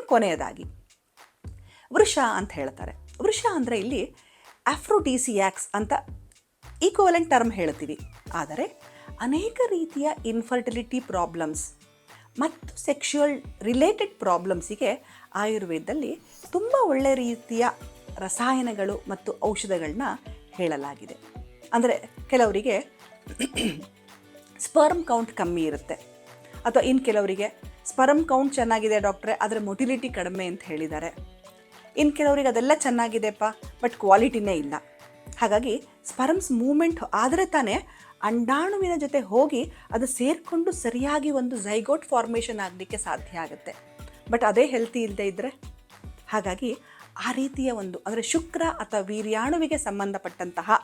ಇನ್ನು ಕೊನೆಯದಾಗಿ ವೃಷ ಅಂತ ಹೇಳ್ತಾರೆ. ವೃಷ ಅಂದರೆ ಇಲ್ಲಿ ಆಫ್ರೋಡಿಸಿಯಾಕ್ಸ್ ಅಂತ ಈಕ್ವಲೆಂಟ್ ಟರ್ಮ್ ಹೇಳ್ತೀವಿ. ಆದರೆ ಅನೇಕ ರೀತಿಯ ಇನ್ಫರ್ಟಿಲಿಟಿ ಪ್ರಾಬ್ಲಮ್ಸ್ ಮತ್ತು ಸೆಕ್ಷುವಲ್ ರಿಲೇಟೆಡ್ ಪ್ರಾಬ್ಲಮ್ಸಿಗೆ ಆಯುರ್ವೇದದಲ್ಲಿ ತುಂಬ ಒಳ್ಳೆಯ ರೀತಿಯ ರಸಾಯನಗಳು ಮತ್ತು ಔಷಧಗಳನ್ನ ಹೇಳಲಾಗಿದೆ. ಅಂದರೆ ಕೆಲವರಿಗೆ ಸ್ಪರ್ಮ್ ಕೌಂಟ್ ಕಮ್ಮಿ ಇರುತ್ತೆ, ಅಥವಾ ಇನ್ನು ಕೆಲವರಿಗೆ ಸ್ಪರ್ಮ್ ಕೌಂಟ್ ಚೆನ್ನಾಗಿದೆ ಡಾಕ್ಟ್ರೆ ಆದರೆ ಮೊಟಿಲಿಟಿ ಕಡಿಮೆ ಅಂತ ಹೇಳಿದ್ದಾರೆ. ಇನ್ನು ಕೆಲವರಿಗೆ ಅದೆಲ್ಲ ಚೆನ್ನಾಗಿದೆಪ್ಪ ಬಟ್ ಕ್ವಾಲಿಟಿನೇ ಇಲ್ಲ. ಹಾಗಾಗಿ ಸ್ಪರ್ಮ್ಸ್ ಮೂವ್ಮೆಂಟ್ ಆದರೆ ತಾನೇ ಅಂಡಾಣುವಿನ ಜೊತೆ ಹೋಗಿ ಅದು ಸೇರಿಕೊಂಡು ಸರಿಯಾಗಿ ಒಂದು ಝೈಗೋಟ್ ಫಾರ್ಮೇಷನ್ ಆಗಲಿಕ್ಕೆ ಸಾಧ್ಯ ಆಗುತ್ತೆ. ಬಟ್ ಅದೇ ಹೆಲ್ತಿ ಇಲ್ಲದೆ ಇದ್ದರೆ, ಹಾಗಾಗಿ ಆ ರೀತಿಯ ಒಂದು ಅಂದರೆ ಶುಕ್ರ ಅಥವಾ ವೀರ್ಯಾಣುವಿಗೆ ಸಂಬಂಧಪಟ್ಟಂತಹ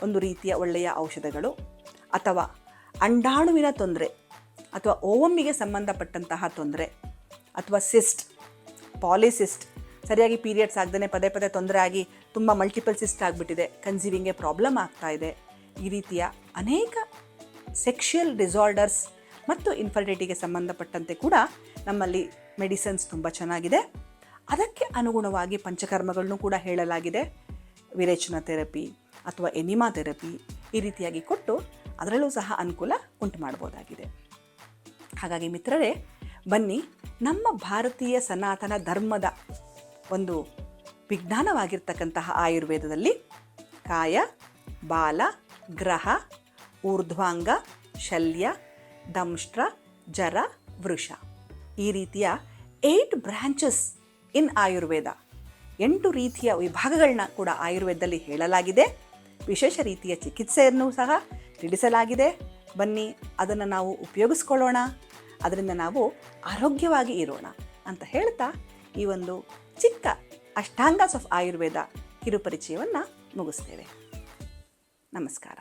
ಒಂದು ರೀತಿಯ ಒಳ್ಳೆಯ ಔಷಧಗಳು, ಅಥವಾ ಅಂಡಾಣುವಿನ ತೊಂದರೆ ಅಥವಾ ಓವಮ್ಮಿಗೆ ಸಂಬಂಧಪಟ್ಟಂತಹ ತೊಂದರೆ, ಅಥವಾ ಸಿಸ್ಟ್, ಪಾಲಿಸಿಸ್ಟ್, ಸರಿಯಾಗಿ ಪೀರಿಯಡ್ಸ್ ಆಗದೇ ಪದೇ ಪದೇ ತೊಂದರೆ ಆಗಿ ತುಂಬ ಮಲ್ಟಿಪಲ್ ಸಿಸ್ಟ್ ಆಗಿಬಿಟ್ಟಿದೆ, ಕನ್ಸೀವಿಂಗ್ಗೆ ಪ್ರಾಬ್ಲಮ್ ಆಗ್ತಾ ಇದೆ, ಈ ರೀತಿಯ ಅನೇಕ ಸೆಕ್ಷುಯಲ್ ಡಿಸಾರ್ಡರ್ಸ್ ಮತ್ತು ಇನ್ಫರ್ಟಿಲಿಟಿಗೆ ಸಂಬಂಧಪಟ್ಟಂತೆ ಕೂಡ ನಮ್ಮಲ್ಲಿ ಮೆಡಿಸಿನ್ಸ್ ತುಂಬ ಚೆನ್ನಾಗಿದೆ. ಅದಕ್ಕೆ ಅನುಗುಣವಾಗಿ ಪಂಚಕರ್ಮಗಳನ್ನು ಕೂಡ ಹೇಳಲಾಗಿದೆ. ವಿರೇಚನ ಥೆರಪಿ ಅಥವಾ ಎನಿಮಾ ಥೆರಪಿ ಈ ರೀತಿಯಾಗಿ ಕೊಟ್ಟು ಅದರಲ್ಲೂ ಸಹ ಅನುಕೂಲ ಉಂಟು ಮಾಡ್ಬೋದಾಗಿದೆ. ಹಾಗಾಗಿ ಮಿತ್ರರೇ, ಬನ್ನಿ ನಮ್ಮ ಭಾರತೀಯ ಸನಾತನ ಧರ್ಮದ ಒಂದು ವಿಜ್ಞಾನವಾಗಿರ್ತಕ್ಕಂತಹ ಆಯುರ್ವೇದದಲ್ಲಿ ಕಾಯ, ಬಾಲ, ಗ್ರಹ, ಊರ್ಧ್ವಾಂಗ, ಶಲ್ಯ, ದಂಷ್ಟ್ರ, ಜರ, ವೃಷ ಈ ರೀತಿಯ 8 ಬ್ರಾಂಚಸ್ ಇನ್ ಆಯುರ್ವೇದ, 8 ರೀತಿಯ ವಿಭಾಗಗಳನ್ನ ಕೂಡ ಆಯುರ್ವೇದದಲ್ಲಿ ಹೇಳಲಾಗಿದೆ. ವಿಶೇಷ ರೀತಿಯ ಚಿಕಿತ್ಸೆಯನ್ನು ಸಹ ತಿಳಿಸಲಾಗಿದೆ. ಬನ್ನಿ ಅದನ್ನು ನಾವು ಉಪಯೋಗಿಸ್ಕೊಳ್ಳೋಣ, ಅದರಿಂದ ನಾವು ಆರೋಗ್ಯವಾಗಿ ಇರೋಣ ಅಂತ ಹೇಳ್ತಾ ಈ ಒಂದು ಚಿಕ್ಕ ಅಷ್ಟಾಂಗಾಸ್ ಆಫ್ ಆಯುರ್ವೇದ ಕಿರುಪರಿಚಯವನ್ನು ಮುಗಿಸ್ತೇವೆ. ನಮಸ್ಕಾರ.